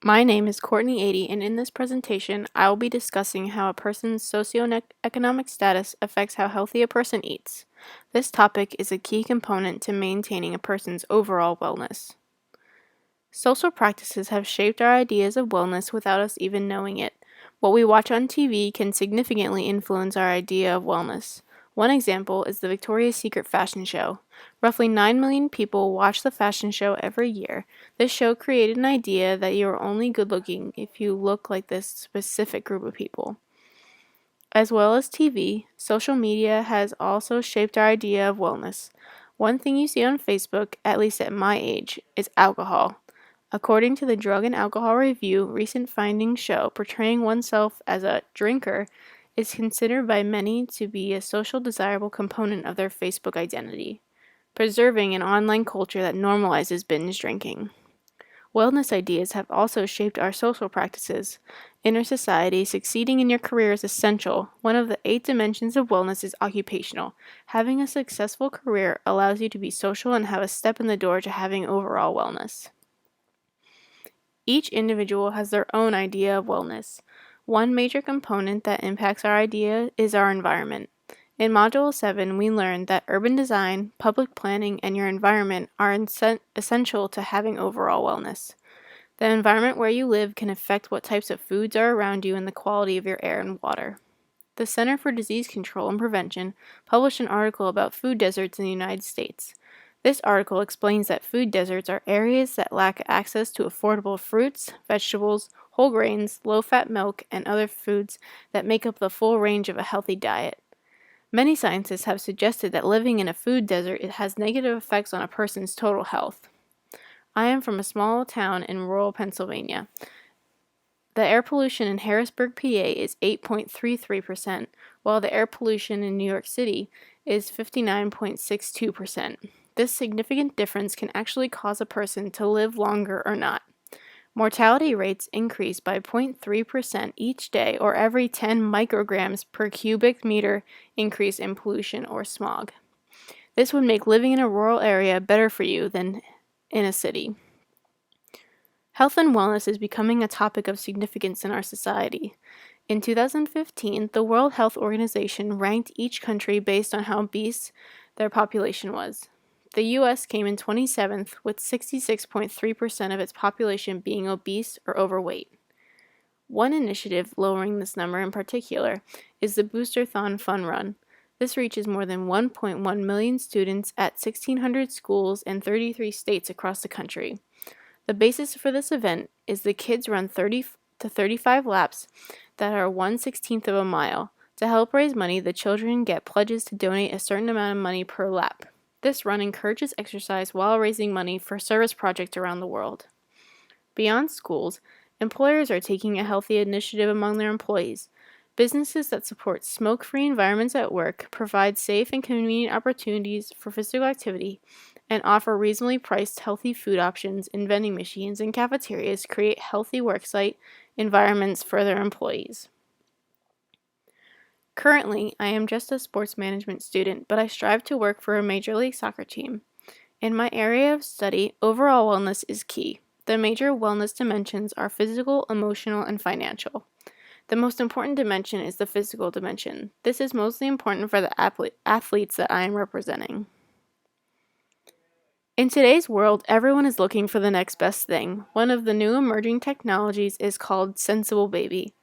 My name is Courtney Ady, and in this presentation, I will be discussing how a person's socioeconomic status affects how healthy a person eats. This topic is a key component to maintaining a person's overall wellness. Social practices have shaped our ideas of wellness without us even knowing it. What we watch on TV can significantly influence our idea of wellness. One example is the Victoria's Secret fashion show. Roughly 9 million people watch the fashion show every year. This show created an idea that you are only good looking if you look like this specific group of people. As well as TV, social media has also shaped our idea of wellness. One thing you see on Facebook, at least at my age, is alcohol. According to the Drug and Alcohol Review, recent findings show portraying oneself as a drinker is considered by many to be a social desirable component of their Facebook identity, preserving an online culture that normalizes binge drinking. Wellness ideas have also shaped our social practices. In our society, succeeding in your career is essential. One of the 8 dimensions of wellness is occupational. Having a successful career allows you to be social and have a step in the door to having overall wellness. Each individual has their own idea of wellness. One major component that impacts our idea is our environment. In Module 7, we learned that urban design, public planning, and your environment are essential to having overall wellness. The environment where you live can affect what types of foods are around you and the quality of your air and water. The Center for Disease Control and Prevention published an article about food deserts in the United States. This article explains that food deserts are areas that lack access to affordable fruits, vegetables, whole grains, low-fat milk, and other foods that make up the full range of a healthy diet. Many scientists have suggested that living in a food desert has negative effects on a person's total health. I am from a small town in rural Pennsylvania. The air pollution in Harrisburg, PA is 8.33%, while the air pollution in New York City is 59.62%. This significant difference can actually cause a person to live longer or not. Mortality rates increase by 0.3% each day or every 10 micrograms per cubic meter increase in pollution or smog. This would make living in a rural area better for you than in a city. Health and wellness is becoming a topic of significance in our society. In 2015, the World Health Organization ranked each country based on how obese their population was. The US came in 27th with 66.3% of its population being obese or overweight. One initiative lowering this number in particular is the Boosterthon Fun Run. This reaches more than 1.1 million students at 1,600 schools in 33 states across the country. The basis for this event is the kids run 30 to 35 laps that are 1/16 of a mile. To help raise money, the children get pledges to donate a certain amount of money per lap. This run encourages exercise while raising money for service projects around the world. Beyond schools, employers are taking a healthy initiative among their employees. Businesses that support smoke-free environments at work provide safe and convenient opportunities for physical activity and offer reasonably priced healthy food options in vending machines and cafeterias create healthy worksite environments for their employees. Currently, I am just a sports management student, but I strive to work for a Major League Soccer team. In my area of study, overall wellness is key. The major wellness dimensions are physical, emotional, and financial. The most important dimension is the physical dimension. This is mostly important for the athletes that I am representing. In today's world, everyone is looking for the next best thing. One of the new emerging technologies is called Sensible Baby.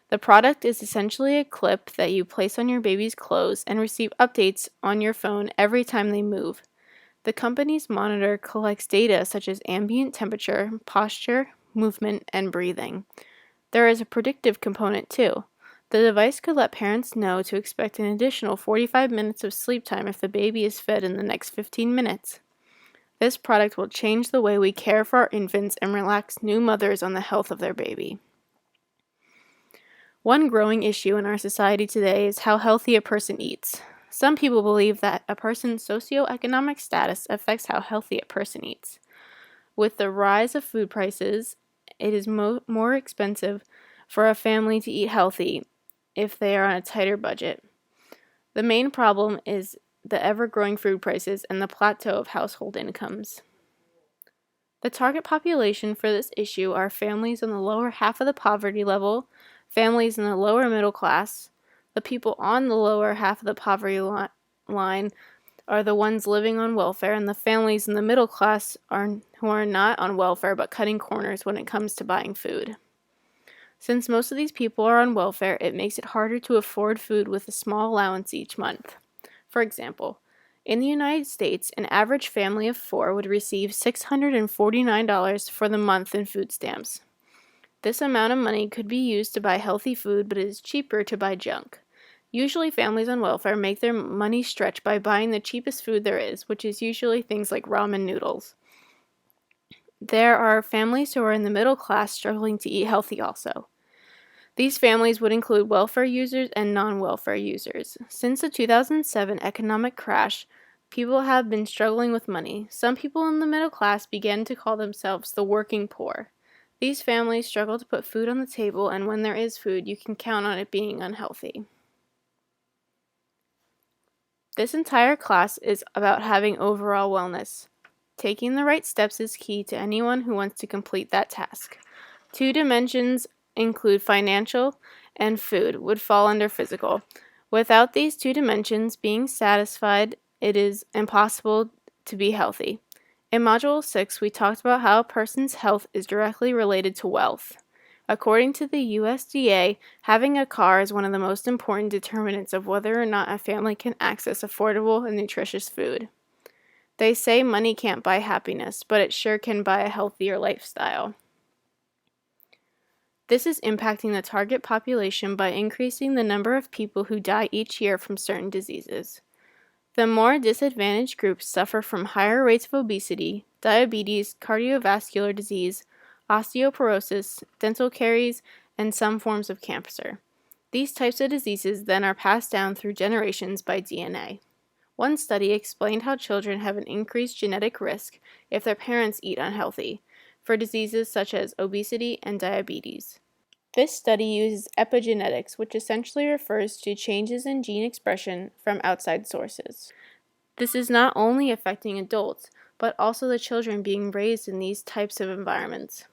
The product is essentially a clip that you place on your baby's clothes and receive updates on your phone every time they move. The company's monitor collects data such as ambient temperature, posture, movement, and breathing. There is a predictive component too. The device could let parents know to expect an additional 45 minutes of sleep time if the baby is fed in the next 15 minutes. This product will change the way we care for our infants and relax new mothers on the health of their baby. One growing issue in our society today is how healthy a person eats. Some people believe that a person's socioeconomic status affects how healthy a person eats. With the rise of food prices, it is more expensive for a family to eat healthy if they are on a tighter budget. The main problem is the ever-growing food prices and the plateau of household incomes. The target population for this issue are families in the lower half of the poverty level, families in the lower middle class. The people on the lower half of the poverty line are the ones living on welfare, and the families in the middle class who are not on welfare but cutting corners when it comes to buying food. Since most of these people are on welfare, it makes it harder to afford food with a small allowance each month. For example, in the United States, an average family of 4 would receive $649 for the month in food stamps. This amount of money could be used to buy healthy food, but it is cheaper to buy junk. Usually, families on welfare make their money stretch by buying the cheapest food there is, which is usually things like ramen noodles. There are families who are in the middle class struggling to eat healthy also. These families would include welfare users and non-welfare users. Since the 2007 economic crash, people have been struggling with money. Some people in the middle class began to call themselves the working poor. These families struggle to put food on the table, and when there is food, you can count on it being unhealthy. This entire class is about having overall wellness. Taking the right steps is key to anyone who wants to complete that task. 2 dimensions include financial and food would fall under physical. Without these 2 dimensions being satisfied, it is impossible to be healthy. In Module 6, we talked about how a person's health is directly related to wealth. According to the USDA, having a car is one of the most important determinants of whether or not a family can access affordable and nutritious food. They say money can't buy happiness, but it sure can buy a healthier lifestyle. This is impacting the target population by increasing the number of people who die each year from certain diseases. The more disadvantaged groups suffer from higher rates of obesity, diabetes, cardiovascular disease, osteoporosis, dental caries, and some forms of cancer. These types of diseases then are passed down through generations by DNA. One study explained how children have an increased genetic risk if their parents eat unhealthy, for diseases such as obesity and diabetes. This study uses epigenetics, which essentially refers to changes in gene expression from outside sources. This is not only affecting adults, but also the children being raised in these types of environments.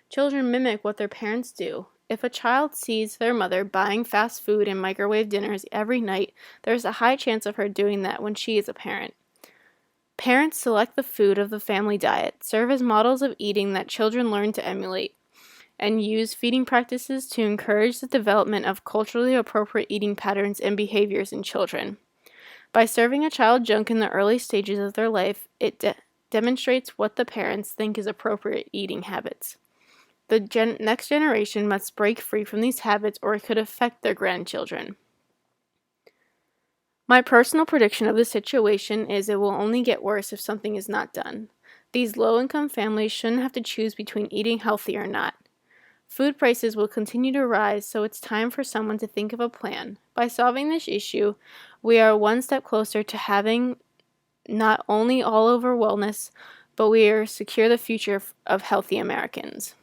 Children mimic what their parents do. If a child sees their mother buying fast food and microwave dinners every night, there's a high chance of her doing that when she is a parent. Parents select the food of the family diet, serve as models of eating that children learn to emulate, and use feeding practices to encourage the development of culturally appropriate eating patterns and behaviors in children. By serving a child junk in the early stages of their life, it demonstrates what the parents think is appropriate eating habits. The next generation must break free from these habits or it could affect their grandchildren. My personal prediction of the situation is it will only get worse if something is not done. These low-income families shouldn't have to choose between eating healthy or not. Food prices will continue to rise, so it's time for someone to think of a plan. By solving this issue, we are one step closer to having not only all-over wellness, but we are secure the future of healthy Americans.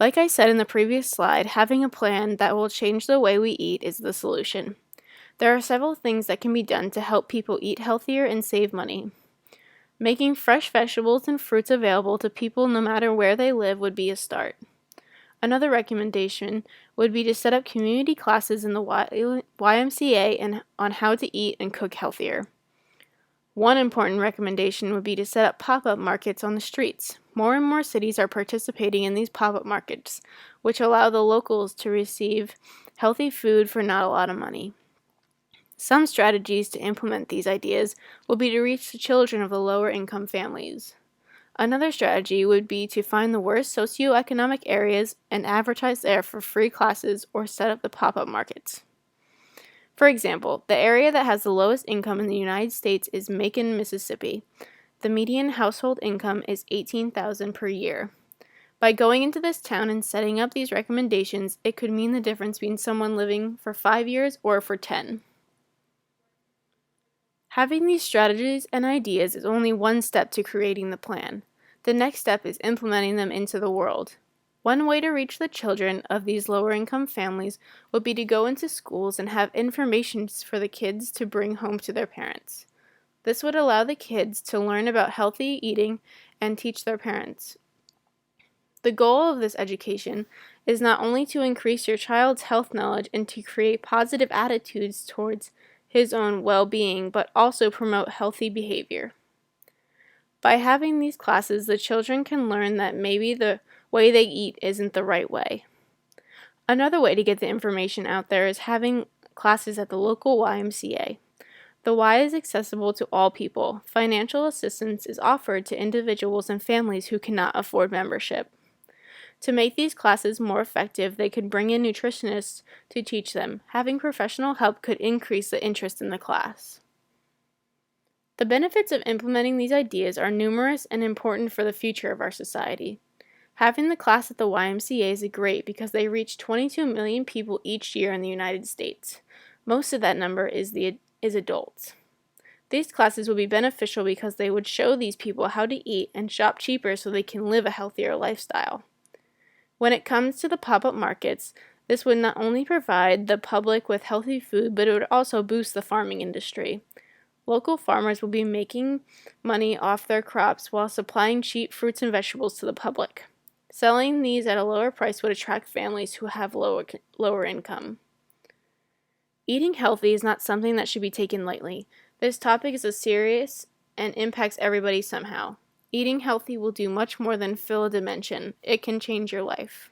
Like I said in the previous slide, having a plan that will change the way we eat is the solution. There are several things that can be done to help people eat healthier and save money. Making fresh vegetables and fruits available to people no matter where they live would be a start. Another recommendation would be to set up community classes in the YMCA on how to eat and cook healthier. One important recommendation would be to set up pop-up markets on the streets. More and more cities are participating in these pop-up markets, which allow the locals to receive healthy food for not a lot of money. Some strategies to implement these ideas will be to reach the children of the lower income families. Another strategy would be to find the worst socioeconomic areas and advertise there for free classes or set up the pop-up markets. For example, the area that has the lowest income in the United States is Macon, Mississippi. The median household income is $18,000 per year. By going into this town and setting up these recommendations, it could mean the difference between someone living for 5 years or for 10. Having these strategies and ideas is only one step to creating the plan. The next step is implementing them into the world. One way to reach the children of these lower-income families would be to go into schools and have information for the kids to bring home to their parents. This would allow the kids to learn about healthy eating and teach their parents. The goal of this education is not only to increase your child's health knowledge and to create positive attitudes towards his own well-being, but also promote healthy behavior. By having these classes, the children can learn that maybe the way they eat isn't the right way. Another way to get the information out there is having classes at the local YMCA. The Y is accessible to all people. Financial assistance is offered to individuals and families who cannot afford membership. To make these classes more effective, they could bring in nutritionists to teach them. Having professional help could increase the interest in the class. The benefits of implementing these ideas are numerous and important for the future of our society. Having the class at the YMCA is great because they reach 22 million people each year in the United States. Most of that number is adults. These classes would be beneficial because they would show these people how to eat and shop cheaper so they can live a healthier lifestyle. When it comes to the pop-up markets, this would not only provide the public with healthy food, but it would also boost the farming industry. Local farmers will be making money off their crops while supplying cheap fruits and vegetables to the public. Selling these at a lower price would attract families who have lower income. Eating healthy is not something that should be taken lightly. This topic is serious and impacts everybody somehow. Eating healthy will do much more than fill a dimension. It can change your life.